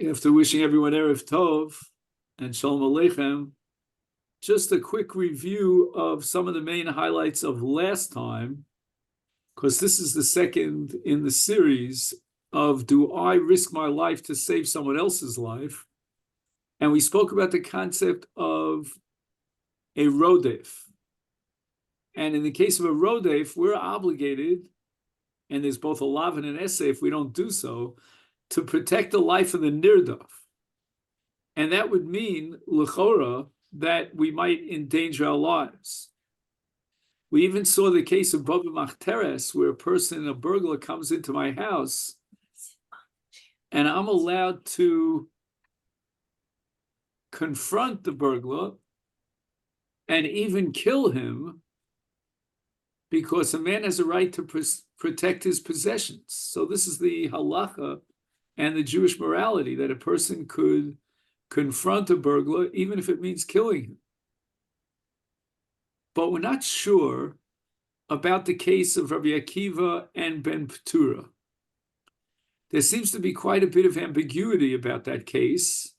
After wishing everyone Erev Tov and Shalom Aleichem, just a quick review of some of the main highlights of last time, because this is the second in the series of Do I Risk My Life to Save Someone Else's Life? And we spoke about the concept of a rodef. And in the case of a rodef, we're obligated, and there's both a lav and an essay if we don't do so, to protect the life of the nirdaf. And that would mean, l'chora, that we might endanger our lives. We even saw the case of Bava Machteres, where a person, a burglar, comes into my house, and I'm allowed to confront the burglar and even kill him, because a man has a right to protect his possessions. So this is the halacha and the Jewish morality, that a person could confront a burglar even if it means killing him. But we're not sure about the case of Rabbi Akiva and Ben Petura. There seems to be quite a bit of ambiguity about that case.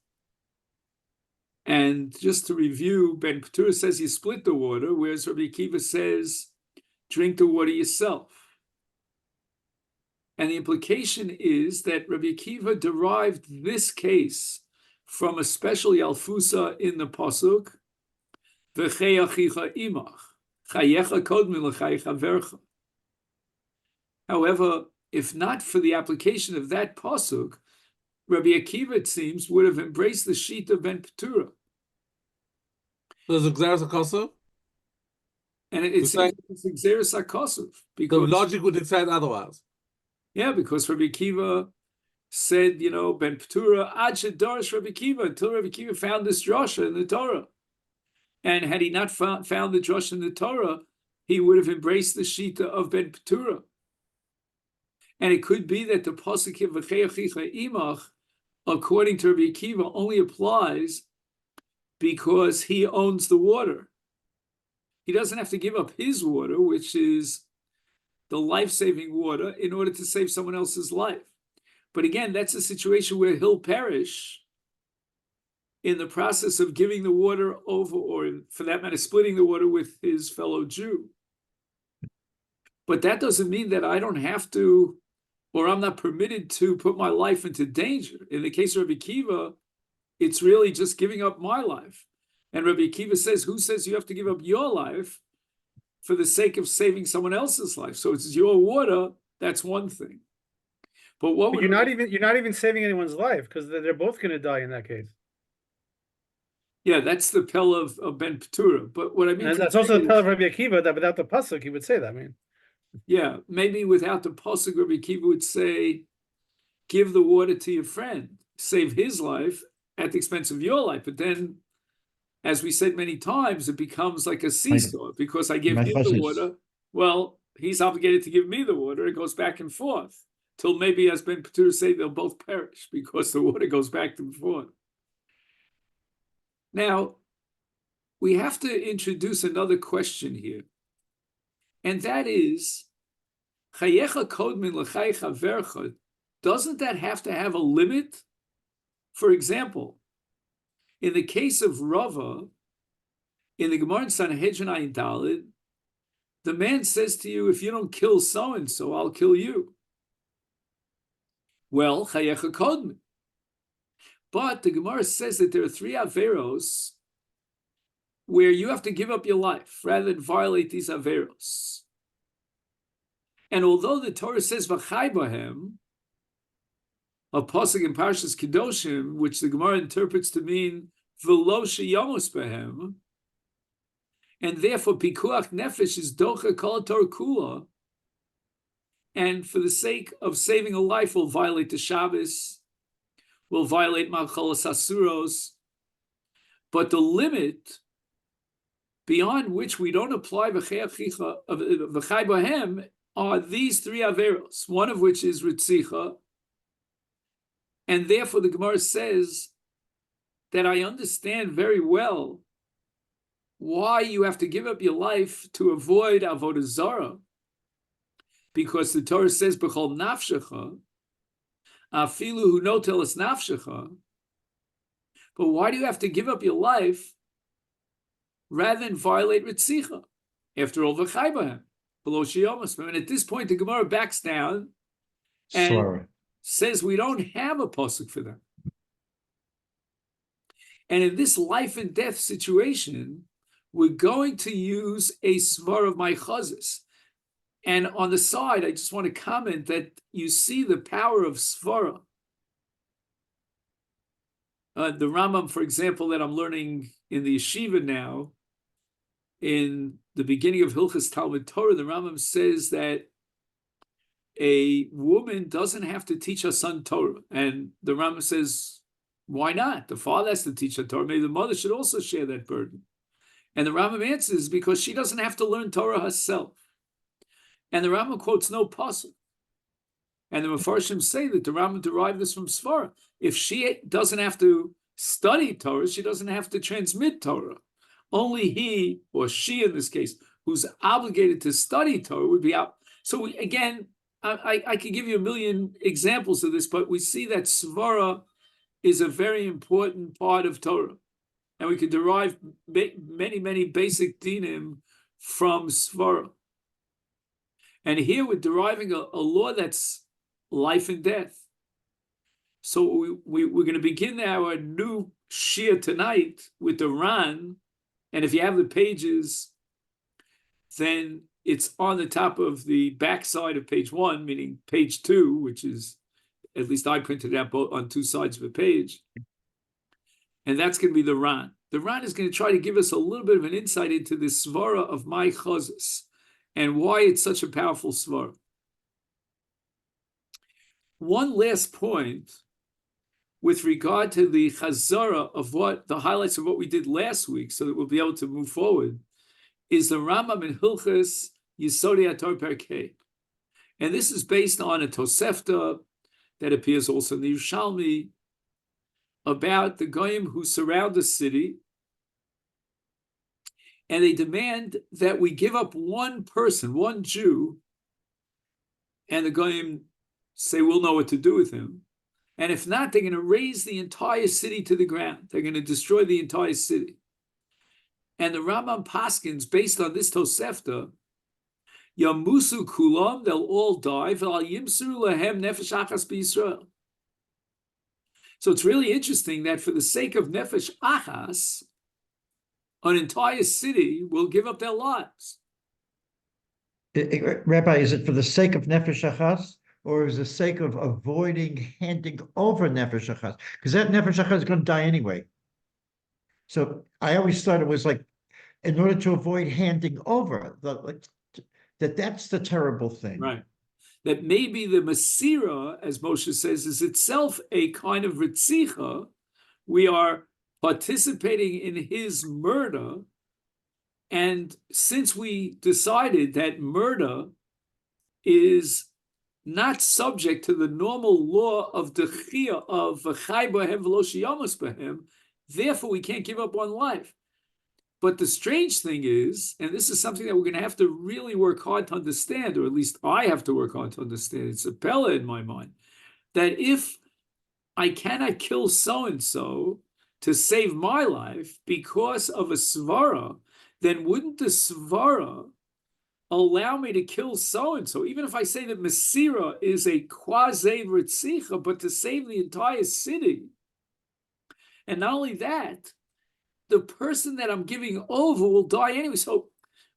And just to review, Ben Petura says you split the water, whereas Rabbi Akiva says drink the water yourself. And the implication is that Rabbi Akiva derived this case from a special Yalfusa in the Pasuk, V'chei achicha imach, chayecha kodmi l'chaycha vercha. However, if not for the application of that Pasuk, Rabbi Akiva, it seems, would have embraced the sheet of Ben Petura. So it's Xeris HaKosov? And it's Xeris HaKosov. The logic would decide otherwise. Yeah, because Rabbi Akiva said, Ben Petura, Ad Shedarish Rabbi Akiva, until Rabbi Akiva found this drasha in the Torah. And had he not found the drasha in the Torah, he would have embraced the shita of Ben Petura. And it could be that the pasuk of V'chei achicha imach, according to Rabbi Akiva, only applies because he owns the water. He doesn't have to give up his water, which is the life-saving water, in order to save someone else's life. But again, that's a situation where he'll perish in the process of giving the water over, or for that matter, splitting the water with his fellow Jew. But that doesn't mean that I don't have to, or I'm not permitted to put my life into danger. In the case of Rabbi Akiva, it's really just giving up my life. And Rabbi Akiva says, who says you have to give up your life for the sake of saving someone else's life? So it's your water, that's one thing. But you're not even saving anyone's life, because they're both going to die in that case. Yeah, that's the Pell of Ben Petura. But what I mean, and that's also the Pell of Rabbi Akiva, that without the pasuk he would say that. I mean, yeah, maybe without the pasuk, Rabbi Akiva would say, "Give the water to your friend, save his life at the expense of your life." But then, as we said many times, it becomes like a seesaw, because I give him the water. Well, he's obligated to give me the water. It goes back and forth till maybe, as Ben Petura say, they'll both perish because the water goes back and forth. Now, we have to introduce another question here, and that is, chayecha kodmin l'chaycha vercha, doesn't that have to have a limit? For example, in the case of Rava, in the Gemara in Sanhedrin Ayin Daled, the man says to you, if you don't kill so-and-so, I'll kill you. Well, chayecha kodmin. But the Gemara says that there are three averos where you have to give up your life rather than violate these averos. And although the Torah says v'chai bahem, a pasuk in Parshas Kedoshim, which the Gemara interprets to mean v'lo sheyamos bahem, and therefore pikuach nefesh is docha kol Torah kula, and for the sake of saving a life will violate the Shabbos, will violate Malchalas Asuros, but the limit beyond which we don't apply V'chai Bahem are these three Averos, one of which is Ritzicha, and therefore the Gemara says that I understand very well why you have to give up your life to avoid Avodah Zarah, because the Torah says, B'chol nafshecha, Afilu hu notelas nafshecha. But why do you have to give up your life rather than violate Ritzicha? After all, v'chai b'hem, below shiyomas. And at this point, the Gemara backs down and Sorry. says we don't have a pasuk for them. And in this life and death situation, we're going to use a svar of my chazis. And on the side, I just want to comment that you see the power of svara. The Rambam, for example, that I'm learning in the yeshiva now, in the beginning of Hilchas Talmud Torah, the Rambam says that a woman doesn't have to teach her son Torah. And the Rambam says, why not? The father has to teach her Torah. Maybe the mother should also share that burden. And the Rambam answers, because she doesn't have to learn Torah herself. And the Rambam quotes no pasuk. And the Mefarshim say that the Rambam derived this from Svara. If she doesn't have to study Torah, she doesn't have to transmit Torah. Only he, or she in this case, who's obligated to study Torah would be out. So again, I could give you a million examples of this, but we see that Svara is a very important part of Torah. And we could derive many, many basic dinim from Svara. And here we're deriving a law that's life and death. So we're going to begin our new shir tonight with the Ran. And if you have the pages, then it's on the top of the back side of page 1, meaning page 2, which is, at least I printed it out both on 2 sides of a page. And that's going to be the Ran. The Ran is going to try to give us a little bit of an insight into the svara of my chazos and why it's such a powerful svara. One last point with regard to the chazara of what the highlights of what we did last week, so that we'll be able to move forward, is the Rambam in Hilchas Yisodei HaTorah Perkei. And this is based on a Tosefta that appears also in the Yerushalmi about the Goyim who surround the city, and they demand that we give up one person, one Jew, and the Goyim say we'll know what to do with him. And if not, they're going to raise the entire city to the ground. They're going to destroy the entire city. And the Rambam paskins, based on this Tosefta, Yamusu kulam, they'll all die. V'al yimsuru lahem nefesh achas b'Yisrael. So it's really interesting that for the sake of nefesh achas, an entire city will give up their lives. Rabbi, is it for the sake of nefesh achas, or is it the sake of avoiding handing over nefesh achas? Because that nefesh achas is going to die anyway. So I always thought it was like, in order to avoid handing over, that's the terrible thing. Right. That maybe the Masira, as Moshe says, is itself a kind of Ritzicha. We are participating in his murder. And since we decided that murder is not subject to the normal law of Dechia of V'chai B'hem V'lo Shiyamus B'hem, therefore we can't give up one life. But the strange thing is, and this is something that we're going to have to really work hard to understand, or at least I have to work hard to understand, it's a pella in my mind, that if I cannot kill so-and-so to save my life because of a svara, then wouldn't the svara allow me to kill so-and-so? Even if I say that Masira is a quasi-ritzicha, but to save the entire city. And not only that, the person that I'm giving over will die anyway. So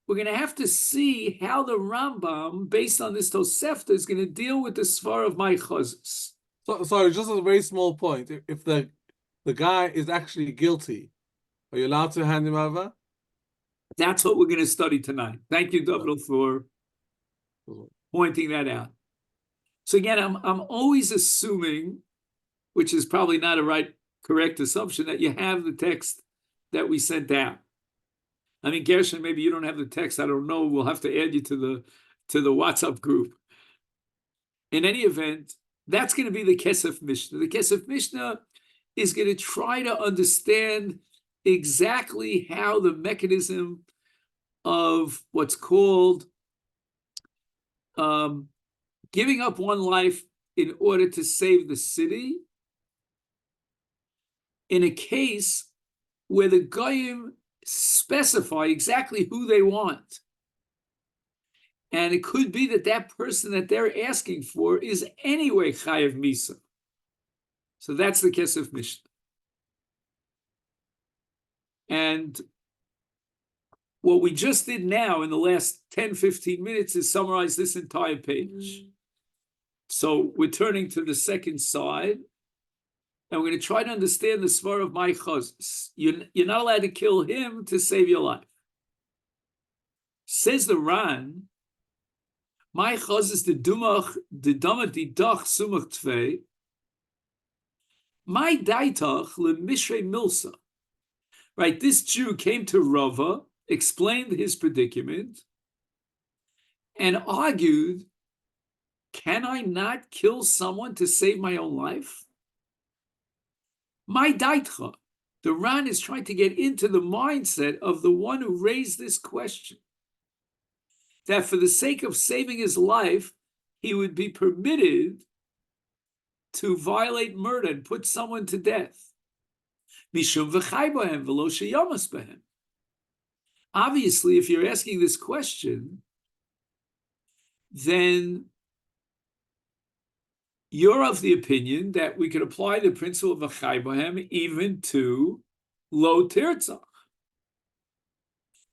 we're going to have to see how the Rambam, based on this Tosefta, is going to deal with the svara of my chazos. So, sorry, just a very small point. If the guy is actually guilty, are you allowed to hand him over? That's what we're going to study tonight. Thank you, David, for pointing that out. So again, I'm always assuming, which is probably not a correct assumption, that you have the text that we sent out. I mean, Gershon, maybe you don't have the text. I don't know. We'll have to add you to the WhatsApp group. In any event, that's going to be the Kesef Mishnah. The Kesef Mishnah is going to try to understand exactly how the mechanism of what's called giving up one life in order to save the city in a case where the goyim specify exactly who they want. And it could be that that person that they're asking for is anyway chayav misa. So that's the Kesef Mishnah. And what we just did now in the last 10, 15 minutes is summarize this entire page. So we're turning to the second side, and we're going to try to understand the svar of my chazos. You're not allowed to kill him to save your life. Says the Ran, my chazos the dumach didach sumach tvei, my daitach le mishrei milsa. Right, this Jew came to Rava, explained his predicament, and argued, can I not kill someone to save my own life? My daitcha, the Ran is trying to get into the mindset of the one who raised this question, that for the sake of saving his life, he would be permitted to violate murder and put someone to death. Mishum v'chai b'hem v'lo sheyamas b'hem. Obviously, if you're asking this question, then you're of the opinion that we could apply the principle of v'chai b'hem even to lo tirtzach.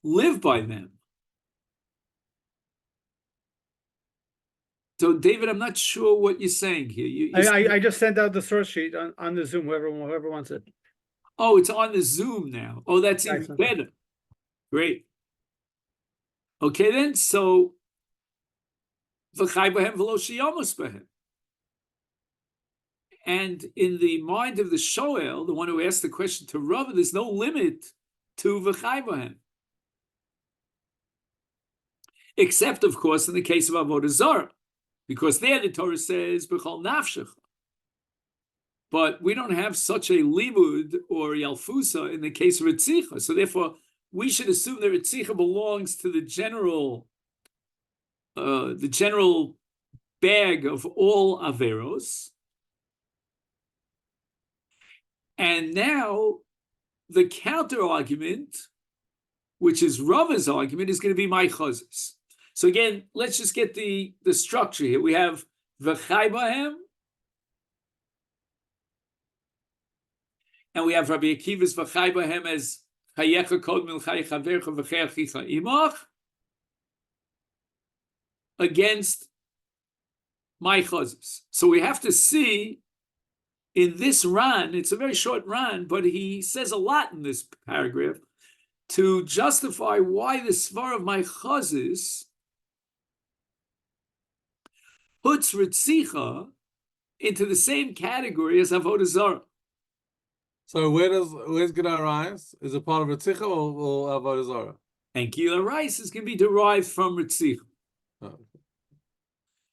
Live by them. So, David, I'm not sure what you're saying here. I just sent out the source sheet on the Zoom, whoever wants it. Oh, it's on the Zoom now. Oh, that's even Excellent. better. Great. Okay, then, so v'chai b'hem v'lo sheyamas b'hem. And in the mind of the Shoel, the one who asked the question to Rava, there's no limit to v'chai b'hem. Except, of course, in the case of Avodah Zarah, because there the Torah says b'chol nafshecha. But we don't have such a limud or yalfusa in the case of Ritzicha. So therefore, we should assume that Ritzicha belongs to the general bag of all Averos. And now the counter argument, which is Rava's argument, is going to be my chazos. So again, let's just get the structure here. We have v'chai b'hem, and we have Rabbi Akiva's v'chai b'hem as chayecha kod mil chay chavercha v'chei achicha imach against my chazos. So we have to see in this Ran, it's a very short Ran, but he says a lot in this paragraph to justify why the svar of my chazos puts Ritzicha into the same category as Avodah Zarah. So where's Gila Rice? Is it part of Ritzicha or Avodah Zarah? And Gila Rice is going to be derived from Ritzicha. Oh.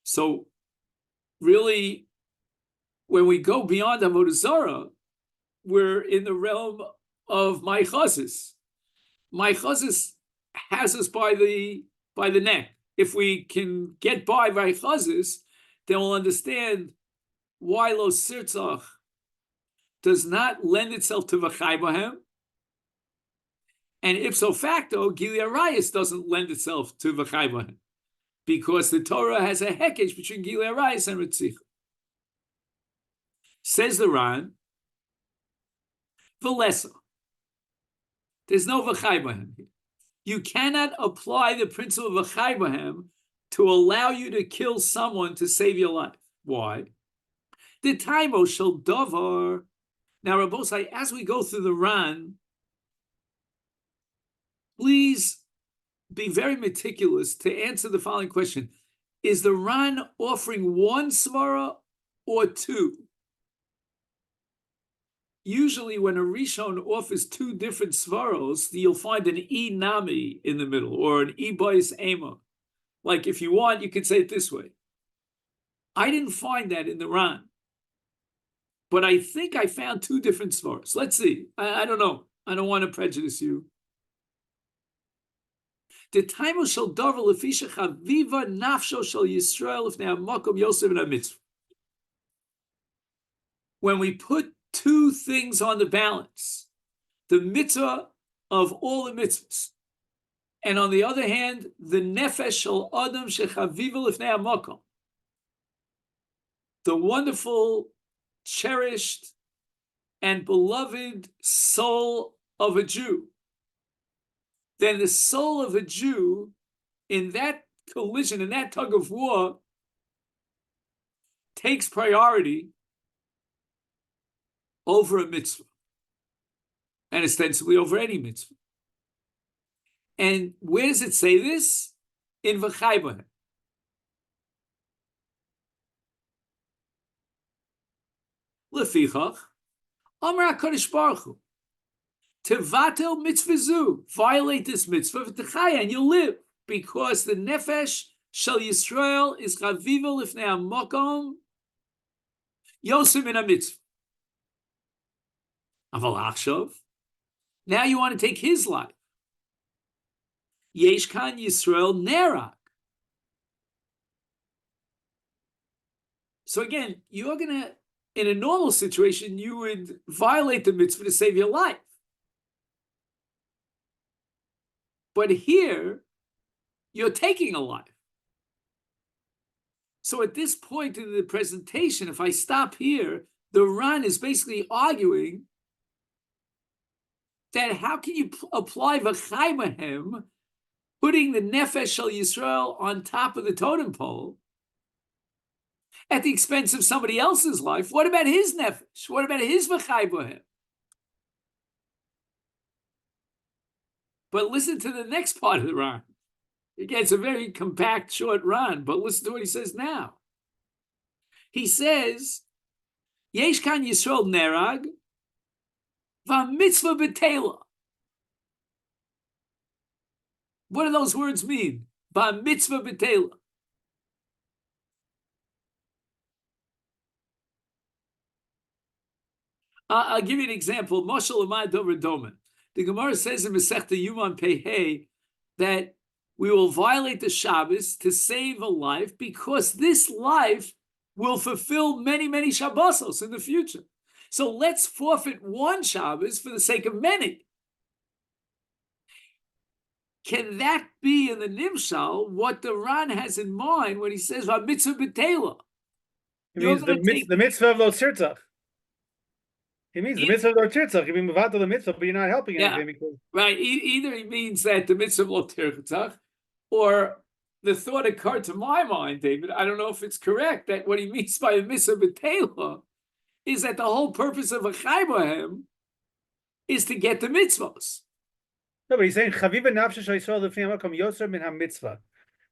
So really, when we go beyond Avodah Zarah, we're in the realm of my chazos. My chazos has us by the neck. If we can get by chazos, then we'll understand why lo sirtzach does not lend itself to v'chai b'hem, and ipso facto, Gili Arayis doesn't lend itself to v'chai b'hem, because the Torah has a hekesh between Gili Arayis and Ritzicha. Says the Ran, v'lesa. There's no v'chai b'hem here. You cannot apply the principle of v'chai b'hem to allow you to kill someone to save your life. Why? The taimo shel davar. Now, Rabbosai, as we go through the Ran, please be very meticulous to answer the following question. Is the Ran offering one svara or two? Usually when a Rishon offers two different svaros, you'll find an E nami in the middle or an E bais ema. Like if you want, you can say it this way. I didn't find that in the Ran, but I think I found two different svaros. Let's see. I don't know. I don't want to prejudice you. The time shall davar lefisha chaviva nafsho shall Yisrael if now makom Yosef and mitzvah. when we put two things on the balance, the mitzvah of all the mitzvahs, and on the other hand, the nefesh shel adam shechaviva lifnei hamakom, the wonderful, cherished, and beloved soul of a Jew, then the soul of a Jew in that collision, in that tug of war, takes priority over a mitzvah, and ostensibly over any mitzvah. And where does it say this? In V'chai Bohem. Lefichach, Amar HaKadosh Baruch Hu, Tevatel mitzvah zu, violate this mitzvah, v'techaya, and you'll live, because the nefesh shel Yisrael is chaviva lifnei hamakom, yosem in a mitzvah. Aval achshav, now you want to take his life. Yesh kan Yisrael nerag. So again, you're gonna, in a normal situation, you would violate the mitzvah to save your life. But here, you're taking a life. So at this point in the presentation, if I stop here, the Ran is basically arguing that how can you apply V'chai Bohem, putting the Nefesh Shel Yisrael on top of the totem pole at the expense of somebody else's life? What about his Nefesh? What about his V'chai Bohem? But listen to the next part of the Ran. Again, it's a very compact, short Ran, but listen to what he says now. He says, Yesh kan Yisrael nerag, v'mitzvah b'teila. What do those words mean? V'mitzvah b'teila. I'll give you an example. Moshe Lamad Dover Domen. The Gemara says in Masechta Yuman Pehei that we will violate the Shabbos to save a life because this life will fulfill many, many Shabbosos in the future. So let's forfeit one Shabbos for the sake of many. Can that be in the Nimshal what the Ran has in mind when he says mitzvah b'teila? It means the mitzvah of Lo Tzirtzach. He means the mitzvah of Lo Tzirtzach. You mean Mevatel the mitzvah, but you're not helping anything. Because... Right. Either he means that the mitzvah of Lo Tzirtzach, or the thought occurred to my mind, David, I don't know if it's correct, that what he means by a mitzvah b'teila is that the whole purpose of V'chai Bohem is to get the mitzvahs. No, but he's saying Chaviva nafshe shel Yisrael lifnei hamakom yoser min ha-mitzvah.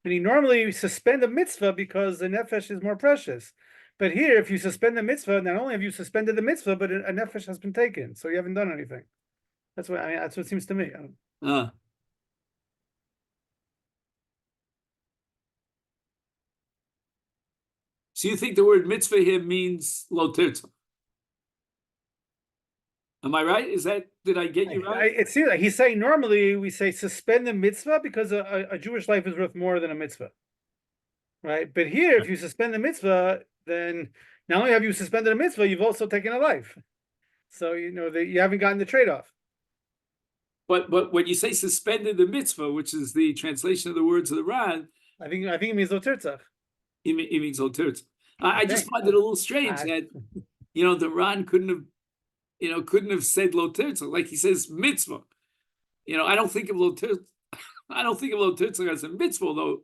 Meaning normally you suspend a mitzvah because the nefesh is more precious. But here, if you suspend the mitzvah, not only have you suspended the mitzvah, but a nefesh has been taken, so you haven't done anything. That's what that's what it seems to me. So you think the word mitzvah here means lo tirtzah? Am I right? Did I get you right? It seems like he's saying normally we say suspend the mitzvah because a Jewish life is worth more than a mitzvah, right? But here, if you suspend the mitzvah, then not only have you suspended a mitzvah, you've also taken a life. So you haven't gotten the trade-off. But when you say suspended the mitzvah, which is the translation of the words of the Ran, I think it means lo tirtzach. It means lo tirtzah. I just find it a little strange that the Ran couldn't have said lo tirtzah, like he says mitzvah. I don't think of lo tirtzah. I don't think of lo tirtzah as a mitzvah, though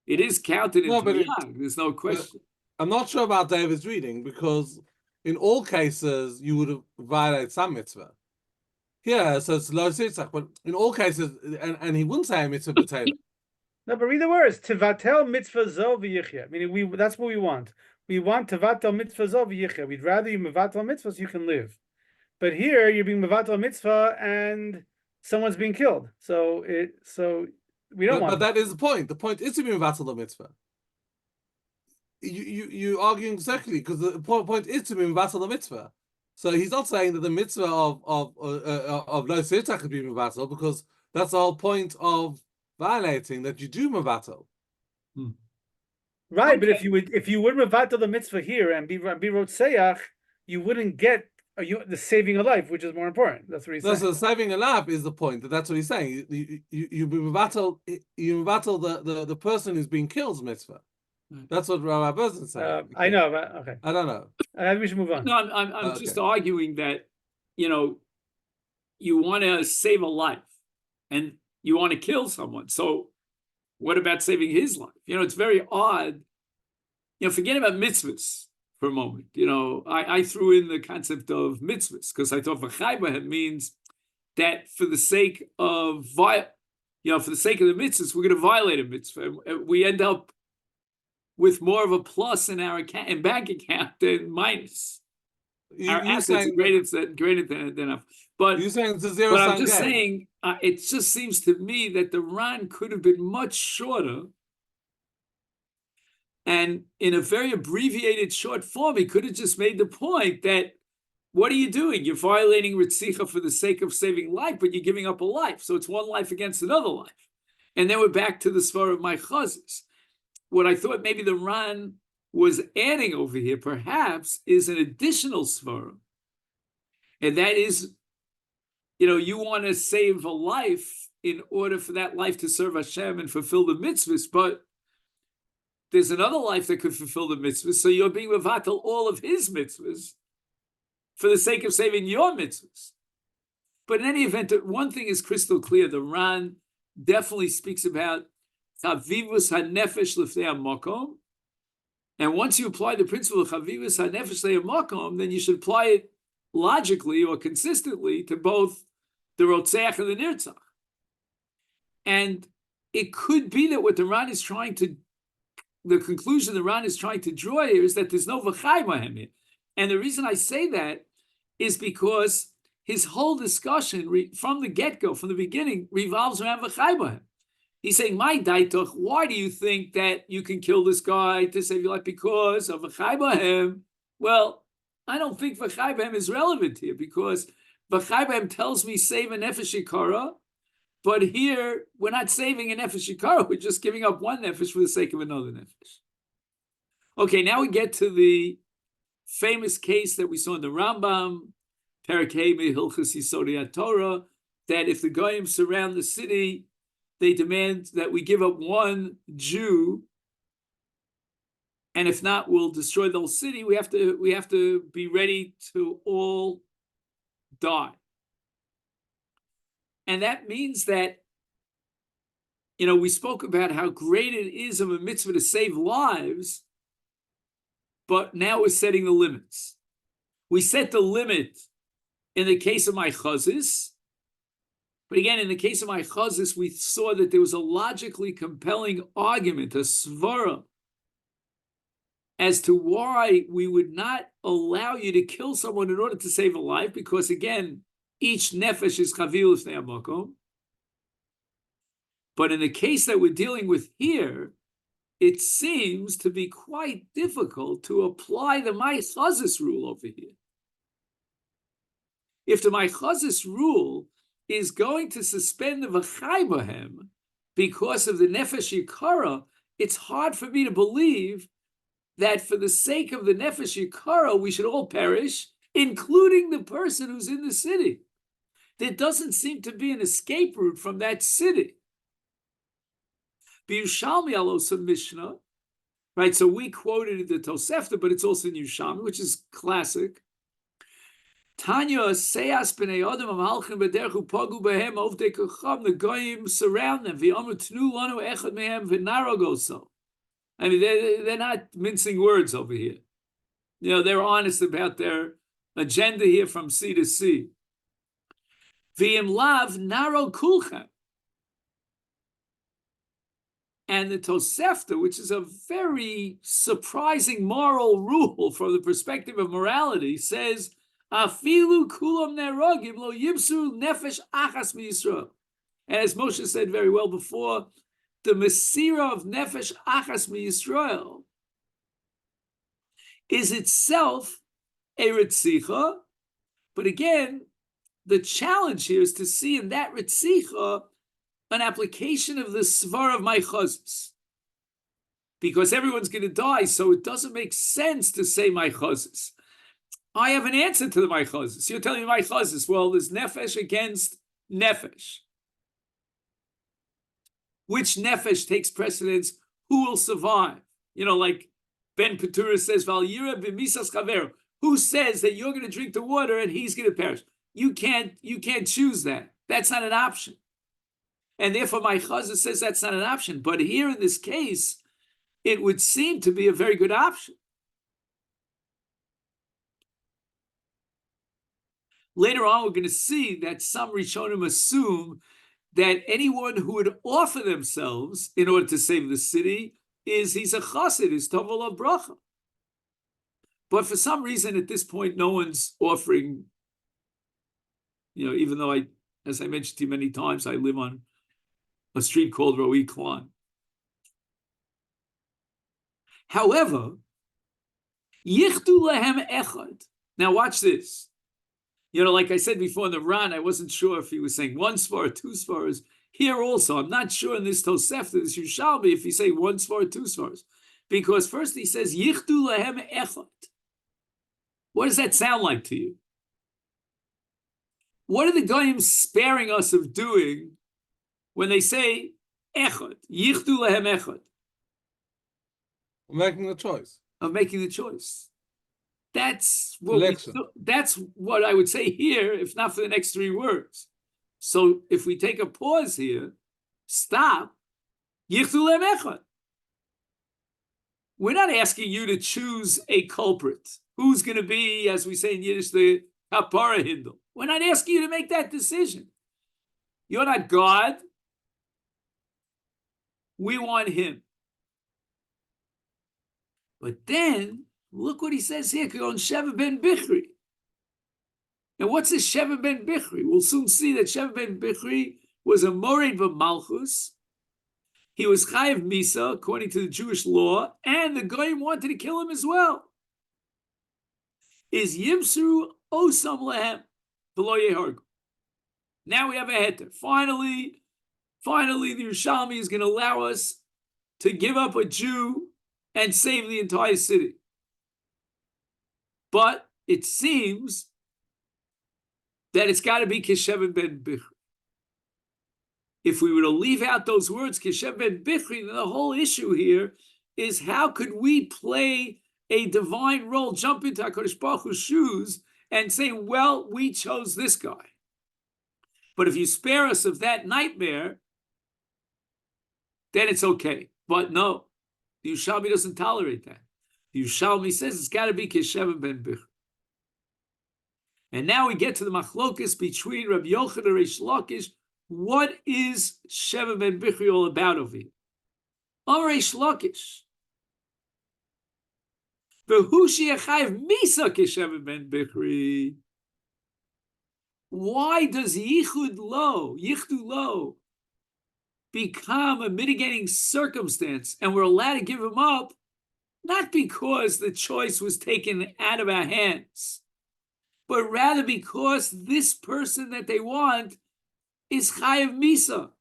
it is counted in Tanakh. There's no question. I'm not sure about David's reading because in all cases you would have violated some mitzvah. Yeah, so it's lo tirtzah, but in all cases, and he wouldn't say a mitzvah b'teila. No, but read the words. Tevatel mitzvah zo v'yichya. Meaning that's what we want. We want tevatel mitzvah zo v'yichya. We'd rather you mevatel mitzvah so you can live. But here you're being mevatel mitzvah and someone's being killed. So we don't want. But that is the point. The point is to be mevatel the mitzvah. You arguing exactly because the point is to be mevatel the mitzvah. So he's not saying that the mitzvah of lo tirtzah could be mevatel because that's the whole point of violating that you do mevatel. Right, okay. But if you would mevatel the mitzvah here and be rotseach, you wouldn't get the saving a life, which is more important. That's what he's No, saying. so saving a life is the point. That's what he's saying. You battle the person who's being killed's mitzvah. That's what Rabbi Berzin is saying. I know, but okay. I don't know. We should move on. No, I'm just Okay. arguing that, you know, you want to save a life and you want to kill someone. So what about saving his life? You know, it's very odd. You know, forget about mitzvahs for a moment. You know, I threw in the concept of mitzvahs because I thought v'chai b'hem means that for the sake of for the sake of the mitzvahs, we're going to violate a mitzvah. We end up with more of a plus in our bank account than minus. Our assets are greater than enough. But you're saying it's a zero but sum I'm just game. saying, it just seems to me that the Ran could have been much shorter. And in a very abbreviated short form, he could have just made the point that, what are you doing? You're violating Ritzicha for the sake of saving life, but you're giving up a life. So it's one life against another life. And then we're back to the Svar of my Chazes. What I thought maybe the Ran was adding over here, perhaps, is an additional Svar. And that is, you know, you want to save a life in order for that life to serve Hashem and fulfill the mitzvahs, but there's another life that could fulfill the mitzvahs, so you're being mevatel all of his mitzvahs for the sake of saving your mitzvahs. But in any event, one thing is crystal clear. The Ran definitely speaks about chavivus hanefesh lifnei hamakom, and once you apply the principle of chavivus hanefesh lifnei hamakom, then you should apply it logically or consistently to both the Rotzeach and the Nirtzach. And it could be that what the Ran is trying to, the conclusion the Ran is trying to draw here is that there's no v'chai b'hem here. And the reason I say that is because his whole discussion from the get-go, from the beginning, revolves around v'chai b'hem. He's saying, my daitoch, why do you think that you can kill this guy to save your life? Because of v'chai b'hem. Well, I don't think v'chai b'hem is relevant here, because v'chai b'hem tells me save a nefesh yikara, but here we're not saving a nefesh yikara, we're just giving up one nefesh for the sake of another nefesh. Okay, now we get to the famous case that we saw in the Rambam, Perek Hey Hilchos Yisodei Torah, that if the goyim surround the city, they demand that we give up one Jew, and if not, we'll destroy the whole city. We have to be ready to all die. And that means that, you know, we spoke about how great it is of a mitzvah to save lives, but now we're setting the limits. We set the limit in the case of my chazis, but again, in the case of my chazis, we saw that there was a logically compelling argument, a svara, as to why we would not allow you to kill someone in order to save a life, because again, each nefesh is chavil lifnei hamakom. But in the case that we're dealing with here, it seems to be quite difficult to apply the Ma'achazis rule over here. If the Ma'achazis rule is going to suspend the v'chai b'hem because of the nefesh yikara, it's hard for me to believe that for the sake of the nefesh yikara, we should all perish, including the person who's in the city. There doesn't seem to be an escape route from that city. B'Yushalmi Alosa Mishnah, right? So we quoted the Tosefta, but it's also in Yushalmi, which is classic. Tanya Seyas b'nei Adam amalchim b'derchu pagu b'hem ovdei kocham, the goyim surround them. V'yomer tnu lanu echad mehem v'naragoso. I mean, they're not mincing words over here. You know, they're honest about their agenda here from sea to sea. V'im lav naro kulchem. And the Tosefta, which is a very surprising moral rule from the perspective of morality, says, Afilu kulam nerogim lo yibsu nefesh achas miYisrael. And as Moshe said very well before, the Mesira of nefesh achas miYisrael is itself a ritzicha, but again, the challenge here is to see in that ritzicha an application of the svar of my chazis, because everyone's going to die, so it doesn't make sense to say my chazis. I have an answer to the my chazis. You're telling me my chazis. Well, there's nefesh against nefesh. Which nefesh takes precedence? Who will survive? You know, like Ben Petura says, Val yira b'misas chavero. Who says that you're going to drink the water and he's going to perish? You can't choose that. That's not an option. And therefore, my chazah says that's not an option. But here in this case, it would seem to be a very good option. Later on, we're going to see that some Rishonim assume that anyone who would offer themselves in order to save the city he's a chassid, is tovel of bracha. But for some reason, at this point, no one's offering. You know, even though as I mentioned to you many times, I live on a street called Roi Klan. However, yichdu lehem echad. Now watch this. You know, like I said before in the Ran, I wasn't sure if he was saying one svar or two svaras. Here also, I'm not sure in this Tosefta, this Yerushalmi, if he say one svar or two svaras. Because first he says, yichdu lehem echad. What does that sound like to you? What are the goyim sparing us of doing when they say echad, yichdu lehem echad? Making the choice. Of making the choice. That's what I would say here, if not for the next three words. So if we take a pause here, stop, yichdu lehem echad. We're not asking you to choose a culprit. Who's going to be, as we say in Yiddish, the kapara hindel? We're not asking you to make that decision. You're not God. We want him. But then, look what he says here, on Sheva ben Bichri. Now, what's this Sheva ben Bichri? We'll soon see that Sheva ben Bichri was a mored v'malchus. He was chayiv misa, according to the Jewish law, and the goyim wanted to kill him as well. Is yimsru osam lehem v'lo yehargu. Now we have a heter. Finally, the Yerushalmi is going to allow us to give up a Jew and save the entire city. But it seems that it's got to be Keshev ben Bichri. If we were to leave out those words, Keshev ben Bichri, then the whole issue here is how could we play a divine role, jump into HaKadosh Baruch Hu's shoes and say, well, we chose this guy. But if you spare us of that nightmare, then it's okay. But no, the Yerushalmi doesn't tolerate that. The Yerushalmi says it's got to be Keshev ben Bichri. And now we get to the machlokas between Rabbi Yochanan and Reish Lakish. What is Sheva ben Bichri all about over here? Amar Reish Lakish. V'hu she'achayev misa Sheva ben Bichri. Why does yichdu lo, become a mitigating circumstance and we're allowed to give him up? Not because the choice was taken out of our hands, but rather because this person that they want is chayev misa.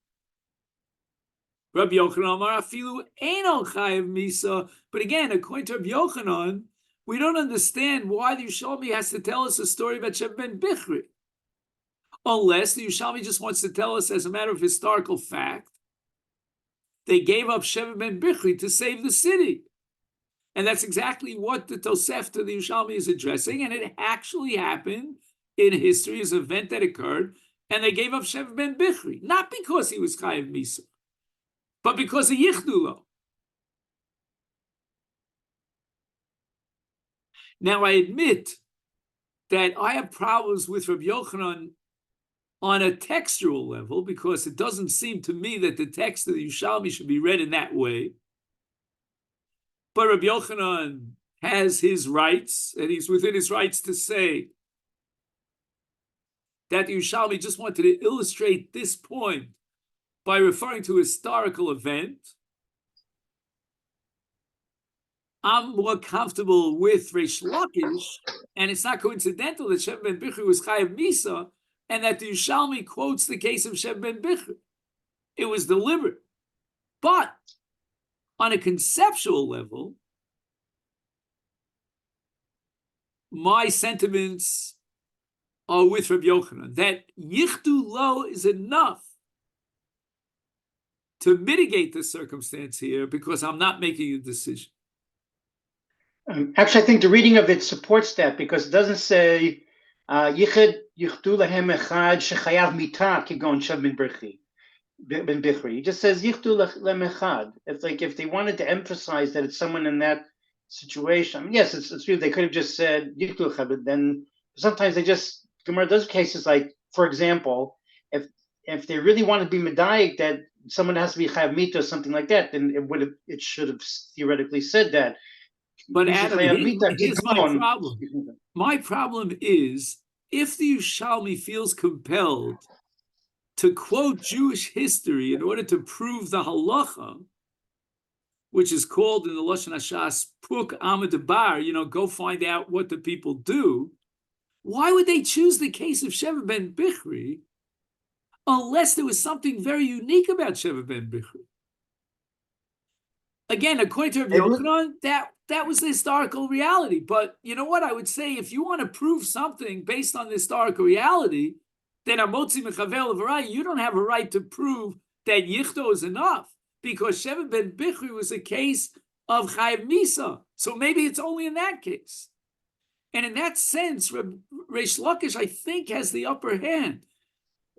Rabbi Yochanan Amar afilu eino chayev misa. But again, according to Rabbi Yochanan, we don't understand why the Yerushalmi has to tell us a story about Sheva ben Bichri, unless the Yerushalmi just wants to tell us, as a matter of historical fact, they gave up Sheva ben Bichri to save the city. And that's exactly what the Tosefta, the Yerushalmi, is addressing. And it actually happened in history as an event that occurred. And they gave up Sheva ben Bichri, not because he was chayev misa, but because of yichdu lo. Now, I admit that I have problems with Rabbi Yochanan on a textual level, because it doesn't seem to me that the text of the Yerushalmi should be read in that way. But Rabbi Yochanan has his rights, and he's within his rights to say that the Yerushalmi just wanted to illustrate this point by referring to a historical event. I'm more comfortable with Reish Lakish, and it's not coincidental that Sheva ben Bichri was chayev misa, and that the Yerushalmi quotes the case of Sheva ben Bichri. It was deliberate. But on a conceptual level, my sentiments are with Rabbi Yochanan, that yichdu lo is enough to mitigate the circumstance here because I'm not making a decision. Actually, I think the reading of it supports that because it doesn't say yichud yichdu lahem echad shechayav mita kigon shav ben bichri. It just says yichdu lahem echad. It's like if they wanted to emphasize that it's someone in that situation. I mean, yes, it's true. They could have just said yichdu echad, but then sometimes they just Gemara does cases like, for example, if they really want to be medayik that someone has to be chayav mita or something like that, then it should have theoretically said that. But Adam, here's my problem. My problem is if the Yerushalmi feels compelled to quote Jewish history in order to prove the halacha, which is called in the Lashon HaShas Puk Amud Bar, go find out what the people do. Why would they choose the case of Sheva ben Bichri unless there was something very unique about Sheva ben Bichri? Again, according to Rabbi Yochanan, that was the historical reality. But you know what? I would say if you want to prove something based on the historical reality, then Amotzi Mechavel Avarai, you don't have a right to prove that Yichdo is enough because Sheva ben Bichri was a case of Chayav Misa. So maybe it's only in that case. And in that sense, Reish Lakish, I think, has the upper hand.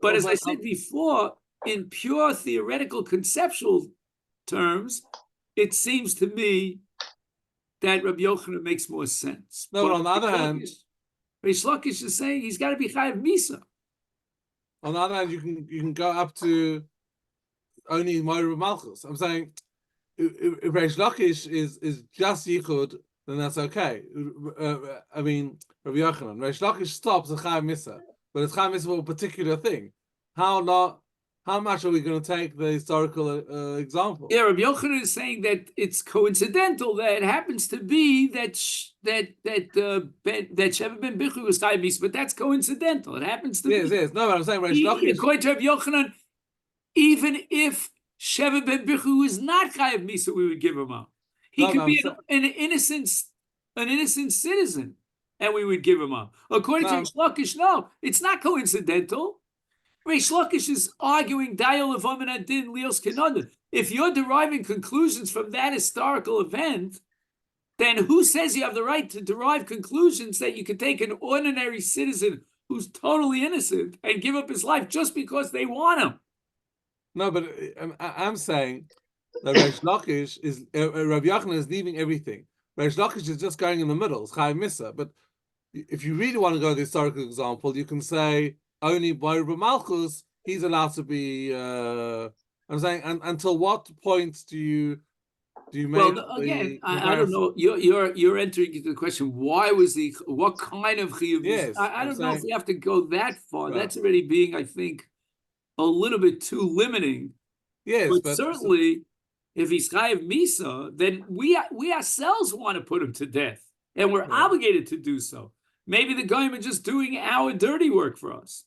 But as I said before, in pure theoretical conceptual terms, it seems to me that Rabbi Yochanan makes more sense. No, but on the other hand, Reish Lakish is saying he's got to be Chayav Misa. On the other hand, you can go up to only Moira Malchus. I'm saying if Reish Lakish is just Yichud, then that's okay. I mean, Rabbi Yochanan, Reish Lakish stops at Chayav Misa, but it's Chayav Misa for a particular thing. How much are we going to take the historical example? Yeah, Rabbi Yochanan is saying that it's coincidental that it happens to be that Sheva ben Bichri was Chayav Misa, but that's coincidental. It happens to be. Yes. No, but I'm saying Reish Lakish. According to Rabbi Yochanan, even if Sheva ben Bichri was not Chayav Misa, we would give him up. He could be an innocent citizen, and we would give him up. According to Reish Lakish, no, it's not coincidental. Reish Lakish is arguing Dayol Levamin Adin Lios Kenanda. If you're deriving conclusions from that historical event, then who says you have the right to derive conclusions that you could take an ordinary citizen who's totally innocent and give up his life just because they want him? No, but I'm saying that Reish Lakish is Rabbi Yochanan is leaving everything. Reish Lakish is just going in the middle. It's Chayav Misa. But if you really want to go to the historical example, you can say only by Rabbi Malchus he's allowed to be. I'm saying, until what point do you make? Well, again, I don't know. You're entering into the question. Why was what kind of chiyuv? Yes, I don't know if we have to go that far. Well, that's already being, I think, a little bit too limiting. Yes, but certainly, if he's chayav misa, then we ourselves want to put him to death, and we're obligated to do so. Maybe the goyim are just doing our dirty work for us.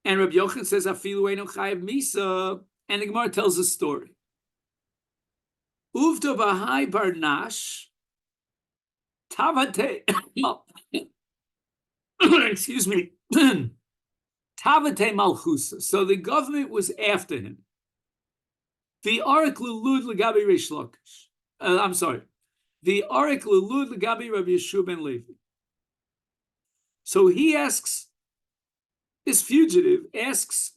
And Rabbi Yochanan says, "Afilu eino chayav misa," and the Gemara tells a story. Uvda b'hai barnash tavate. Excuse me. Tavate malchusa. So the government was after him. The arik lulud legabi Reish Lakish. I'm sorry. The arik lulud legabi Rabbi Yeshua ben Levi. So he asks, this fugitive asks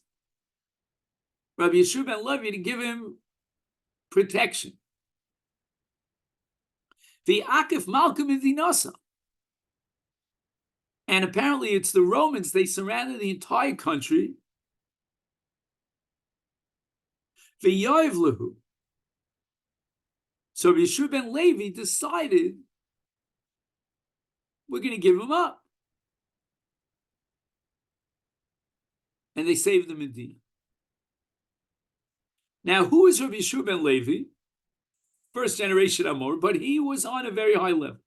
Rabbi Yeshua ben Levi to give him protection. The Akif Malcolm in Dinasa. And apparently it's the Romans, they surrounded the entire country. V'yoivlehu. So Yeshua ben Levi decided we're going to give him up. And they saved the Medina. Now, who is Rabbi Yeshua ben Levi? First generation Amor, but he was on a very high level.